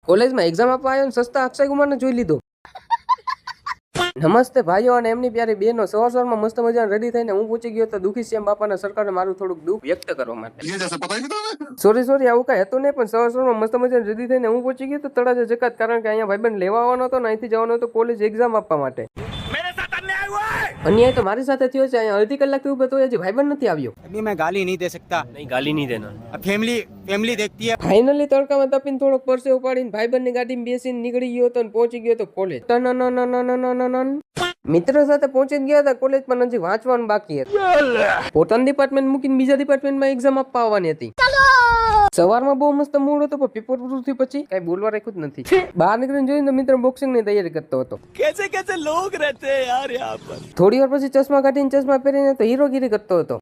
કોલેજમાં એક્ઝામ આપવા આવ્યો ને સસ્તા અક્ષય કુમારને જોઈ લીધો. નમસ્તે ભાઈઓ અને એમની પ્યારી બહેનો. સવારમાં મસ્ત મજાને રેડી થઈને હું પહોંચી ગયો તો દુખી શ્યામ બાપાના સરકારને મારું થોડુંક દુઃખ વ્યક્ત કરવા માટે. સોરી આવું કઈ હતું નહીં, પણ સવારમાં મસ્ત મજાને રેડી થઈને હું પહોંચી ગયો તો તળાજા જકાત, કારણ કે અહીંયા ભાઈબંધ લેવા આવવાનો હતો ને અહીંથી જવાનો હતો કોલેજ એક્ઝામ આપવા માટે. અન્યાય તો મારી સાથે થયો છે. અહીંયા અડધી કલાકથી ઉભો તો હજી ભાઈબંધ નથી આવ્યો. अभी मैं गाली नहीं दे सकता. नहीं गाली नहीं देना. अब फैमिली देखती है. ફાઇનલી તડકામાં તપીને થોડોક પરસે ઉપાડીને ભાઈબંધની ગાડીમાં બેસીને નીકળી ગયો હતો અને પહોંચી ગયો તો કોલેજ. મિત્રો સાથે પહોંચી ગયા હતા કોલેજ, પણ હજી વાંચવાનું બાકી હતું. પોતાનું ડિપાર્ટમેન્ટ મૂકીને બીજા ડિપાર્ટમેન્ટમાં એક્ઝામ આપવા આવવાની હતી. સવારમાં બહુ મસ્ત મૂડ હતો, પણ પેપર પૂરું થયું પછી કઈ બોલવા રાખ્યું જ નથી. બહાર નીકળીને જોઈને તો મિત્ર બોક્સિંગ ની તૈયારી કરતો હતો. कैसे लोग रहते हैं यार यहाँ पर. થોડી વાર પછી ચશ્મા કાઢીને ચશ્મા પહેરીને તો હીરોગીરી કરતો હતો.